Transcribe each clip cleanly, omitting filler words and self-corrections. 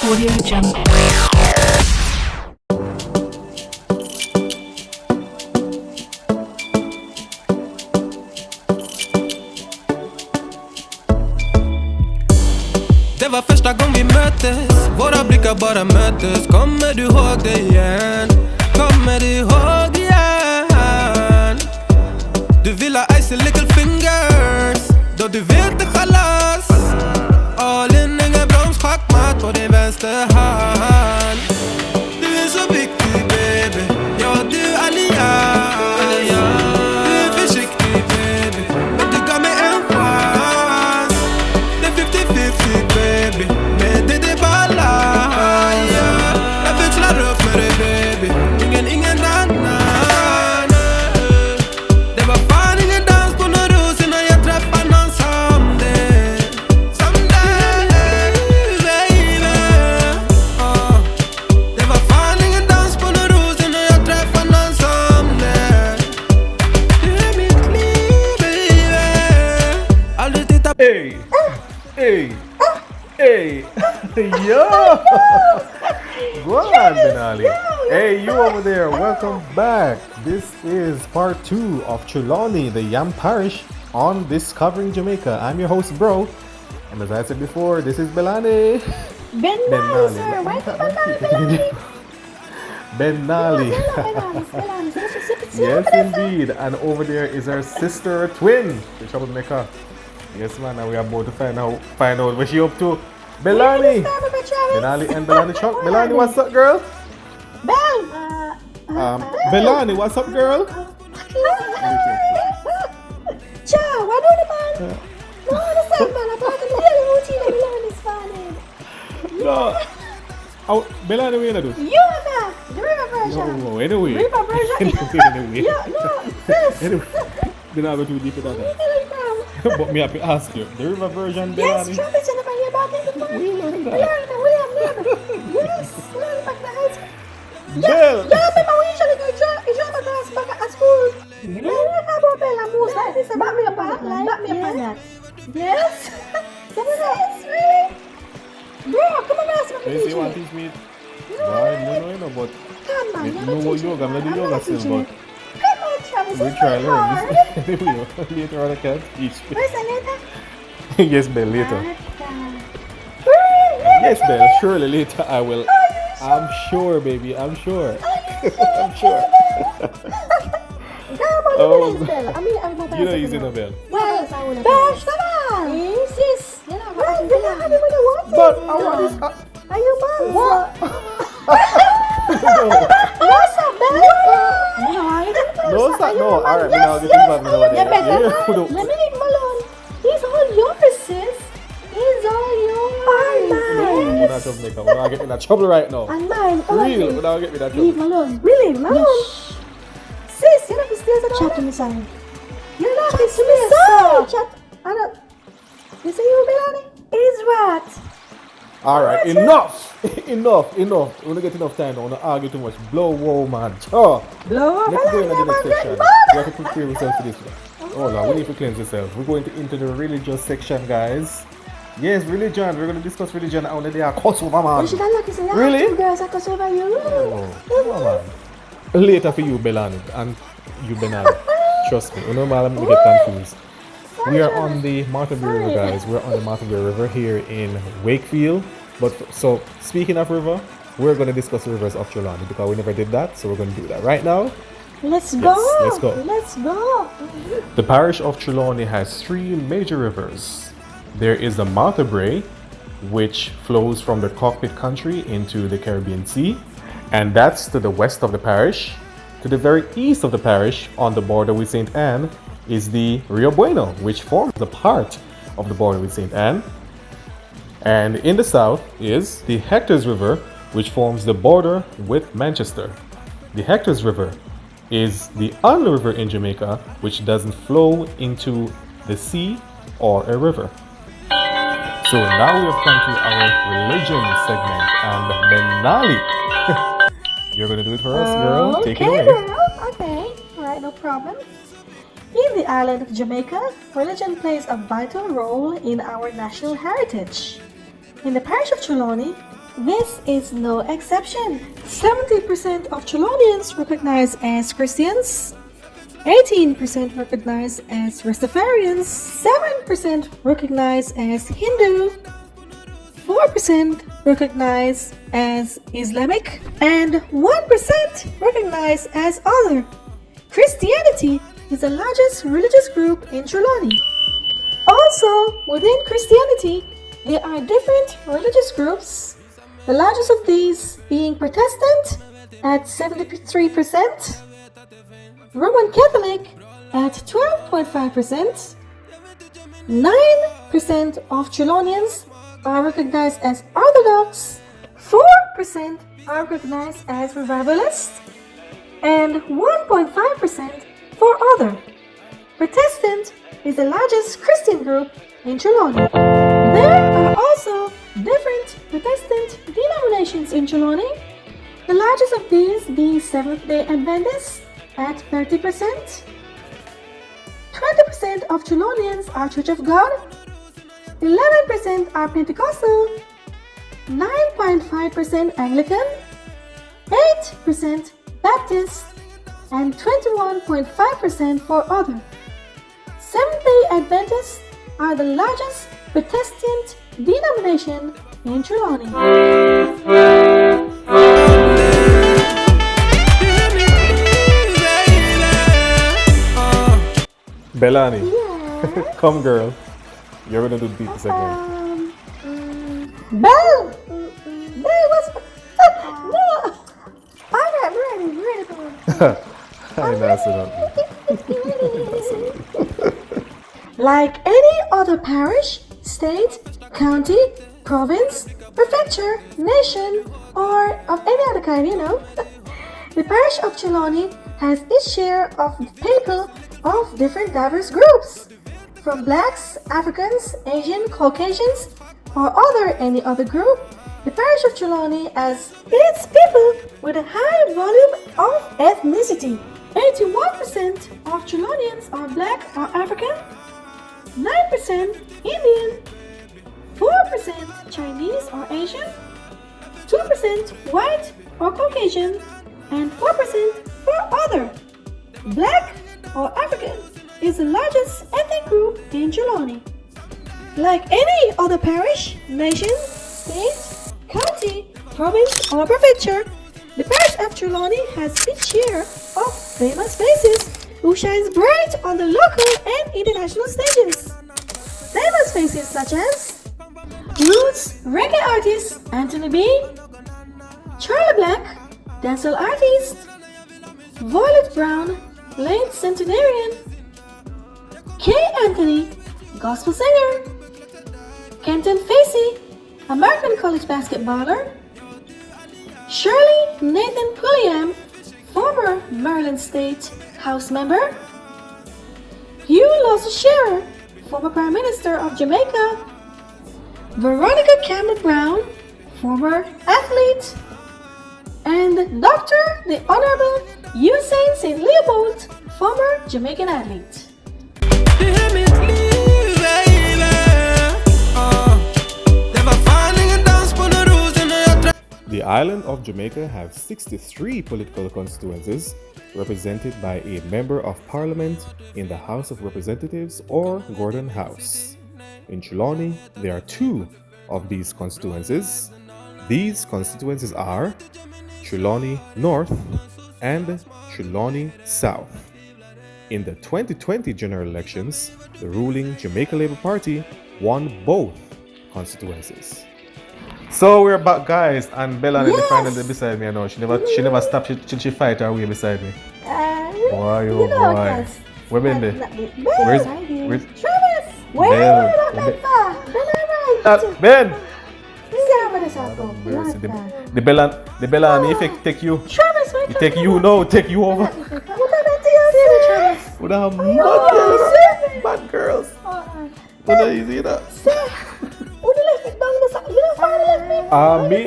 Audio Jungle. Det var första gången vi möttes, våra blickar bara möttes. Kommer du ihåg det igen? Kommer du ihåg igen? Du vill ha icy little fingers, då du vet det chalas. All in, ingen broms, schackmatt på din vänster hand. Du är så viktig baby, ja du allians. Du är försiktig baby, men du gav mig en chans. Det är 50-50 baby, men det är balans. Jag växlar upp med dig baby, ingen annan. Det var fan ingen dans på någon ros innan jag träffade någon som dig. Som dig baby. Det var fan ingen dans på någon ros innan jag träffade någon som dig. Du är mitt liv baby. Aldrig titta på. Hey! Yo! Go on, Benaliegh. Hey, you over there, welcome back. This is part 2 of Trelawny, the Yam Parish on Discovering Jamaica. I'm your host, Bro. And as I said before, this is Belaniegh. Benaliegh, sir. Why did you Benaliegh. Yes, indeed. And over there is our sister twin, the troublemaker. Yes, man, and we are about to find out what she up to. Belaniegh! Benaliegh and Benaliegh. Belaniegh, what's up, girl? Belaniegh, what's up, girl? Ciao, what do you man? No, listen, man. I'm talking really routine and Belaniegh is funny. No. Oh, Belaniegh, what you gonna do? You and that, the river version. No, anyway. River version. Anyway. Yeah, no, sis. Anyway. We're not going too deep into that. But me have to ask you, the river version, Yes, Belaniegh? trumpets in the back of your body. We learned We that. learned that William never. Yes, we learned back in the high school. Bell! Yeah, remember we usually go jump across back at school. You know about Bella moves like this and back me up on that. Yes. Yes, really? Bro, come on, ask me. Hey, see what teach me? No, but Come on, you know what yoga, I'm not do yoga still, but Come on, Travis, we it's try not learn hard. this. Anyway, later on I can teach me. Where's the letter? Yes, Bell, later. Really? Yes, Bell, surely later I will. I'm sure, baby, I'm sure. I'm sure. Oh, you know he's in a bell. Well, Bash, come on. Sis. Well, you know how you want it. But I want this. Are you mad? What? No. What's up, man? No, sir, no. Alright, now get involved in over You there. better Yeah, not. who Let don't- me leave him alone. He's all yours, sis. He's all yours. No, we're not Jamaica. We're not getting in that trouble right now. And mine. Real, we're not getting in that Leave trouble. him alone. We leave him alone. Sis, you're not upstairs at all. Chat to me, sorry. You're not upstairs, sorry. Chat. I don't. You see you, Belaniegh? Is what? Alright, enough. Enough. We're not get enough time now. We're not argue too much. Blow, whoa, man. Oh. Blow up. Let's go into the next Belaniegh, section. man. We have to prepare ourselves for this one. Oh, no, we need to cleanse ourselves. We're going into the religious section, guys. Yes, religion. We're going to discuss religion and only they are cuss over, man. You should have looked and say, Really? two girls that cuss over you. Oh, come on, man. Later for you, Belaniegh, and you, Benaliegh. Trust me. You know, man, I'm going to get confused. We are on the Martha Bay River, guys. We're on the Martha Bay River here in Wakefield. But so, speaking of river, we're going to discuss the rivers of Trelawny because we never did that. So we're going to do that right now. Let's go. let's go. Let's go. The parish of Trelawny has 3 major rivers. There is the Martha Bay, which flows from the Cockpit country into the Caribbean Sea, and that's to the west of the parish. To the very east of the parish, on the border with St. Anne, is the Rio Bueno, which forms the part of the border with St. Anne. And in the south is the Hectors River, which forms the border with Manchester. The Hectors River is the only river in Jamaica which doesn't flow into the sea or a river. So now we have come to our religion segment, and Benaliegh, you're gonna do it for us, girl. Take it away. Girl. Okay. All right, no problem. In the island of Jamaica, religion plays a vital role in our national heritage. In the parish of Trelawny, This is no exception. 70% of Trelawnians recognized as Christians, 18% recognized as Rastafarians, 7% recognized as Hindu, 4% recognized as Islamic, and 1% recognized as other. Christianity is the largest religious group in Trelawny. Also, within Christianity, there are different religious groups, the largest of these being Protestant at 73%, Roman Catholic at 12.5%, 9% of Trelawnians are recognized as Orthodox, 4% are recognized as Revivalists, and 1.5% for other. Protestant is the largest Christian group in Trelawny. There are also different Protestant denominations in Trelawny, the largest of these being Seventh-day Adventists at 30%. 20% of Trelawnians are Church of God, 11% are Pentecostal, 9.5% Anglican, 8% Baptist, and 21.5% for other. Seventh-day Adventists are the largest Protestant denomination in Trelawny. Belaniegh, Yeah. come girl. You're gonna do the people segment. Belle! Belle, what's... No! I'm ready, bro. I know, so don't. Like any other parish, state, county, province, prefecture, nation, or of any other kind, the parish of Trelawny has its share of people of different diverse groups, from blacks, Africans, Asian, Caucasians, or any other group. The parish of Trelawny has its people with a high volume of ethnicity. 81% of Trelawnians are black or African, 9% Indian, 4% Chinese or Asian, 2% white or Caucasian, and 4% for other. Black or African is the largest ethnic group in Trelawny. Like any other parish, nation, state, county, province, or prefecture, the parish of Trelawny has its share of famous faces who shines bright on the local and international stages. Famous faces such as roots reggae artist Anthony B, Charlie Black, dancehall artist Violet Brown, late centenarian, Kay Anthony, gospel singer, Kenton Facey, American college basketballer, Shirley Nathan Pulliam, former Maryland State House member, Hugh Lawson Shearer, former Prime Minister of Jamaica, Veronica Cameron Brown, former athlete, and Dr. the Honorable Usain St. Leopold, former Jamaican athlete. The island of Jamaica has 63 political constituencies represented by a member of parliament in the House of Representatives or Gordon House. In Trelawny, there are 2 of these constituencies. These constituencies are Trelawny North and Trelawny South. In the 2020 general elections, the ruling Jamaica Labour Party won both constituencies. So we're back, guys, and Belaniegh Yes. finally beside me now. She never stopped till she fight her way beside me. Boy, You oh know, boy. guys. Where been there? Where's Where's Where Bell? not that far? Ben? Mercy. The Belaniegh take you. Travis, wake It up. take you now, take you over. What happened to you, Travis? With a bad girls. What are you see that? Who the left it down the side? You don't find left me? Me,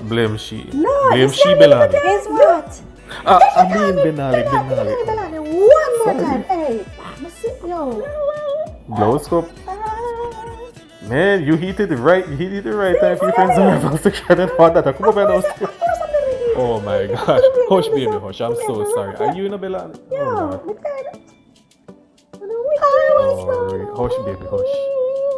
blame she. No, Blame it's she not Belaniegh. Guess what? I mean Benaliegh. One more time. Hey, yo. Blow scope. Man, you hit it right time for your friends and rivals to get it on that. Come over those. Oh my gosh. Hush, baby, hush. I'm so sorry. Are you in a Belaniegh? Oh, Lord. Oh, hush, baby, hush.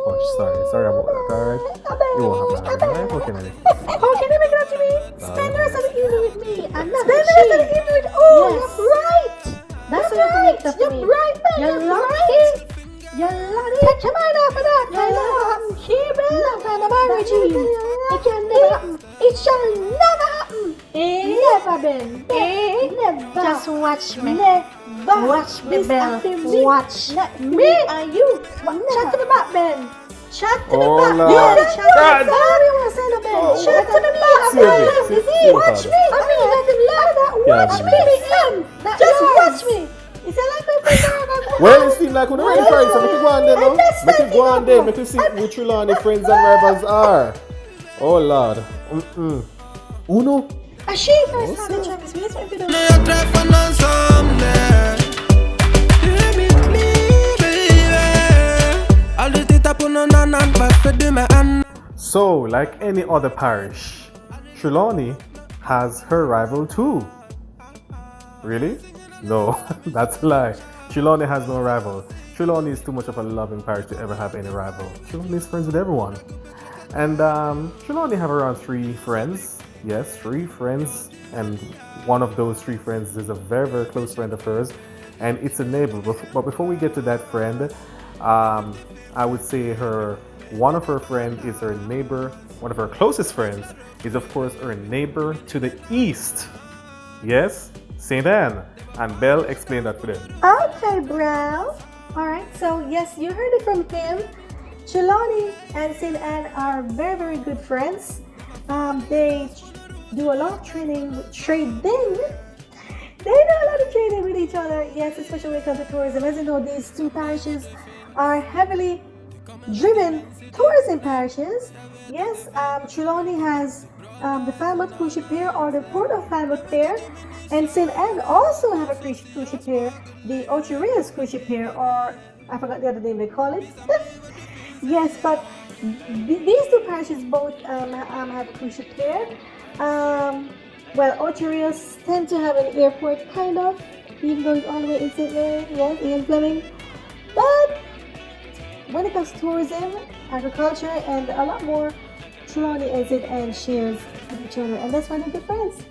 Hush, sorry about that, alright? You won't have that, alright? How can I? How can you make it up to me? Spend the rest of the evening with me. I'm not spend the rest of the evening with you're right. That's what you can make it up to me. You're right, man. You're lucky. You're lucky. Take your mind off of that. I'm here, man. I'm not gonna marry you. It can never happen. It shall never happen. Never, Ben. Never. Just watch me. Never. Watch me, Ben. Watch me and you. Chat to the back, Ben. Chat to the back. Yeah, chat to the back. Chat to the back, Ben. Watch me. I mean, let him lie that. Watch me. Just watch me. Is that like my friend? Well, it seems like we're not friends, so we can go on there now. We can go on there, we can see who Trelawny friends and rivals are. Oh Lord. Uno? A she first had a Travis. We expect to So, like any other parish, Trelawny has her rival too. Really? No, that's a lie. Trelawny has no rival. Trelawny is too much of a loving parish to ever have any rival. Trelawny is friends with everyone. And Trelawny have around 3 friends. Yes, 3 friends. And one of those 3 friends is a very, very close friend of hers. And it's a neighbor. But before we get to that friend, I would say one of her friends is her neighbor. One of her closest friends is, of course, her neighbor to the east. Yes, St. Anne. And Belle explained that to them. Okay, bro. Alright, so yes, you heard it from him. Trelawny and St. Anne are very, very good friends. They do a lot of trading. They do a lot of trading with each other. Yes, especially when it comes to tourism. As you know, these 2 parishes are heavily driven tourism parishes. Yes, Trelawny has the Falmouth cruise ship pier, or the Port of Falmouth pier, and St. Anne also have a cruise ship pier, the Ocho Rios cruise ship pier, or I forgot the other name they call it. Yes, but these 2 parishes both have a cruise ship pier. Well, Ocho Rios tend to have an airport, kind of, even though it's all the way in St. Mary, yes, in Fleming. But when it comes to tourism, agriculture, and a lot more, Trelawny and St. Anne shares with each other, and that's why they're good friends.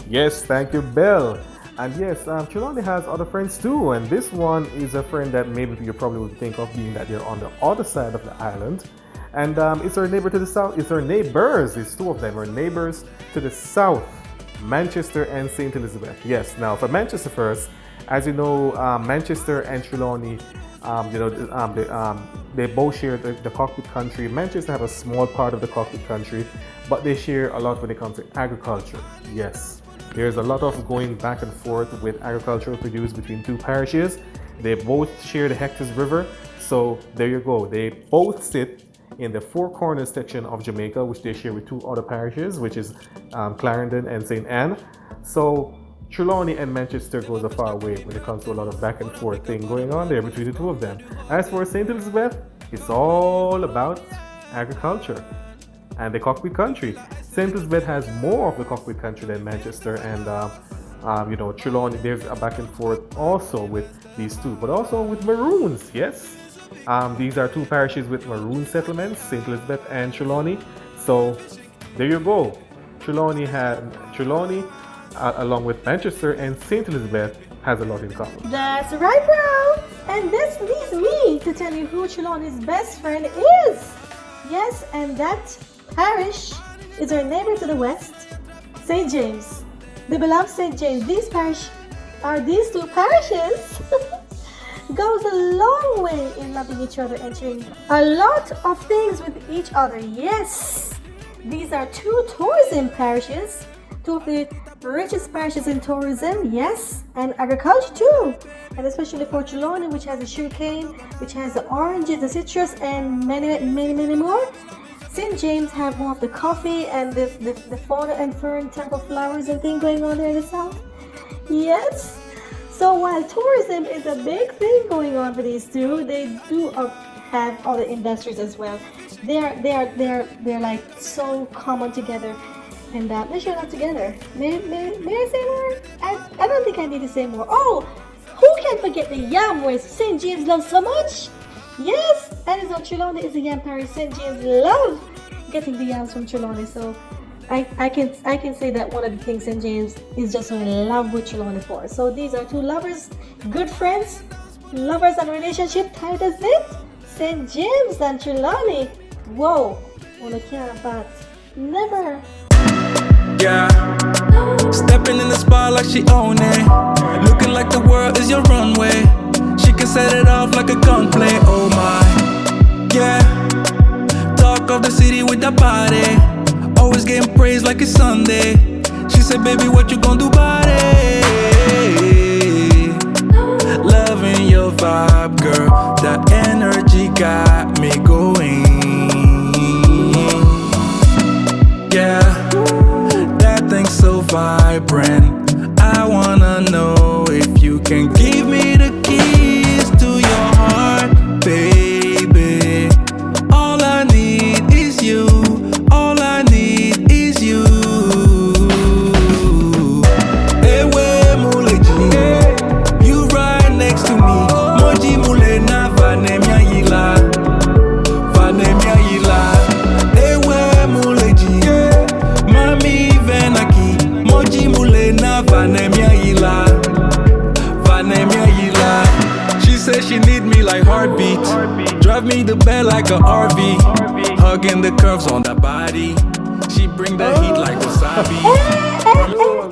Yes, thank you, Belle. And yes, Trelawny has other friends too, and this one is a friend that maybe you probably would think of, being that they're on the other side of the island. And it's her neighbor to the south. It's her neighbors. It's 2 of them. Her neighbors to the south, Manchester and St. Elizabeth. Yes. Now for Manchester first, as you know, Manchester and Trelawny, they both share the cockpit country. Manchester have a small part of the cockpit country, but they share a lot when it comes to agriculture. Yes. There's a lot of going back and forth with agricultural produce between 2 parishes. They both share the Hector's River. So there you go. They both sit in the 4 Corners section of Jamaica, which they share with 2 other parishes, which is Clarendon and St. Anne. So Trelawny and Manchester goes a far way when it comes to a lot of back and forth thing going on there between the 2 of them. As for St. Elizabeth, it's all about agriculture and the cockpit country. St. Elizabeth has more of the cockpit country than Manchester, and Trelawny, there's a back and forth also with these 2, but also with Maroons. Yes, these are 2 parishes with Maroon settlements, St. Elizabeth and Trelawny. So there you go. Trelawny along with Manchester and St. Elizabeth, has a lot in common. That's right, bro. And this leads me to tell you who Trelawny's best friend is. Yes, and that parish is our neighbor to the west, St. James. The beloved St. James. These 2 parishes goes a long way in loving each other and sharing a lot of things with each other. Yes, these are 2 tourism parishes, 2 of the richest parishes in tourism, yes, and agriculture too. And especially for Trelawny, which has the sugarcane, which has the oranges, the citrus, and many, many, many more. St. James have more of the coffee and the fauna and fern, temple flowers and things going on there in the south. Yes. So while tourism is a big thing going on for these two, they do have other industries as well. They're like so common together, and they should not together. May I say more? I don't think I need to say more. Oh, who can forget the yam where St. James loves so much? Yes, that is what Trelawny is, a yam parish. St. James love getting the yams from Trelawny. So I can say that one of the things St. James is just in love with Trelawny for. So these are two lovers, good friends, lovers and relationship tied as it. St. James and Trelawny. Whoa, on a can't bat. Never. Yeah, stepping in the spot like she own it. Looking like the world is your runway. She can set it off like a gunplay. Oh my, yeah. Talk of the city with that body. Always getting praised like it's Sunday. She said, baby, what you gonna do about it? Loving your vibe, girl. That energy got me going. Yeah, that thing's so vibrant. I wanna know if you can give me the keys to your heart, baby. All I need is you. All I need is you. Ewe muleji, you right next to me. Moji mule na vanemia yila, vanemia yila. Ewe muleji, mami venaki. Moji mule na vanemia yila, vanemia yila. She says she need me like heartbeat. Drive me the bed like a RV. Hugging the curves on that body. She bring the heat like wasabi. Yo,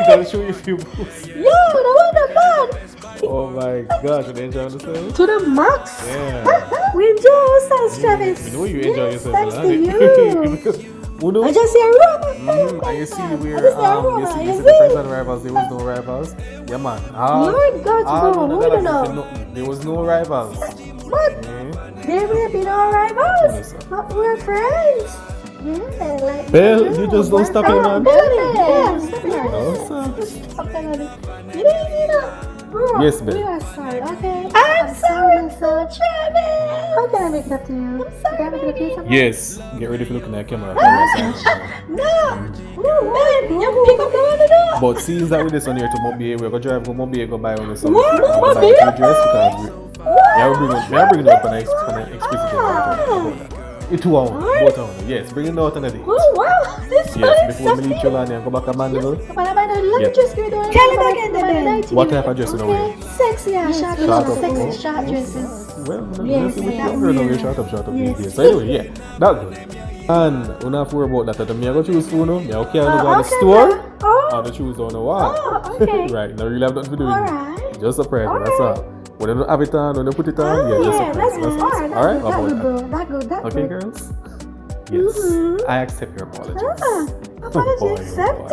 gotta show you a few moves. Yo, the one man. Oh my gosh, you enjoy yourself? To the max. Yeah. We enjoy ourselves, Travis. You know you enjoy yourself, Thanks to Belaniegh. you. Because Uno, I just see a room. and you see where I you just see see a the room. friends and rivals, there was no rivals. Yeah man. Lord God, bro, we don't know. There was no rivals. But Yeah. there will be no rivals. Yes, sir. But we're friends. Yeah, like. Belle, you just don't stop it, man. Yeah, stop it. No, sir. Stop it. You know. Bro, Yes, Belle. we are sorry, okay? I'm sorry, so Travis. How can I make it up to you? I'm sorry. Can I make it up to you sometime? Yes. Get ready for looking at camera. No. Man, you pick up the one to do. But since that we this on here to Mobile, we're gonna drive to Mobile, go buy on some What? buy Mobile? a dress because we bring it up and explicit. It two hours, both hours. Yes, bring it out and everything. Oh, wow. This Yes, one is before we leave something. Chilani and go back to Mandeville. Let Yeah. me just go down. Tell him again, the What type of dress you know wear? Sexy, yeah, short Short sexy up. short dresses. Well, Yes, let's see that what you're weird. wear short up Yes. yes. So anyway, yeah, that's good. And we don't have to worry about that. I'm going to choose for no. I'm okay, go to the Okay, store. oh. Or to choose on the wall. Oh, okay. Right, now really have nothing to do with it. Alright. Just a present, that's Alright. all. When you don't have it on, when you put it on, yeah, just a Yeah, that's present. good. Alright, Alright, that good, about bro. that. That good, that Okay, good. girls? Yes, I accept your apologies. Apology boy, oh accepted.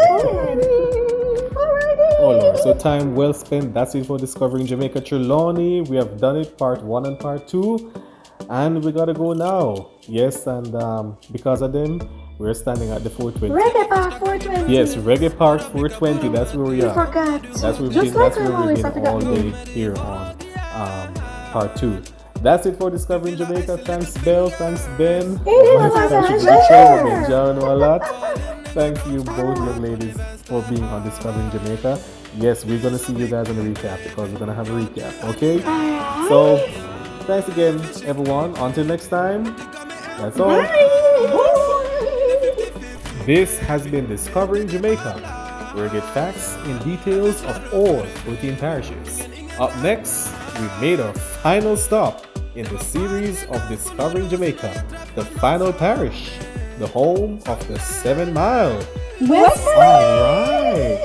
Alrighty. Oh Lord, so time well spent. That's it for Discovering Jamaica Trelawny. We have done it part 1 and part 2. And we gotta go now. Yes, and because of them, we're standing at the 420. Reggae Park 420. Yes, Reggae Park 420. That's where we You are. forgot. That's where Just like we've always, I been forgot all the day name. here on part 2. That's it for Discovering Jamaica. Thanks, Belle. Thanks, Ben. It My was a friendship with pleasure. each other. We've enjoyed a lot. Thank you, both young ladies, for being on Discovering Jamaica. Yes, we're gonna see you guys on the recap because we're gonna have a recap. Okay. Alright. So, thanks again, everyone. Until next time. That's all. This has been Discovering Jamaica, where we get facts and details of all 14 parishes. Up next, we made our final stop in the series of Discovering Jamaica, the final parish, the home of the 7 Mile. West Alright.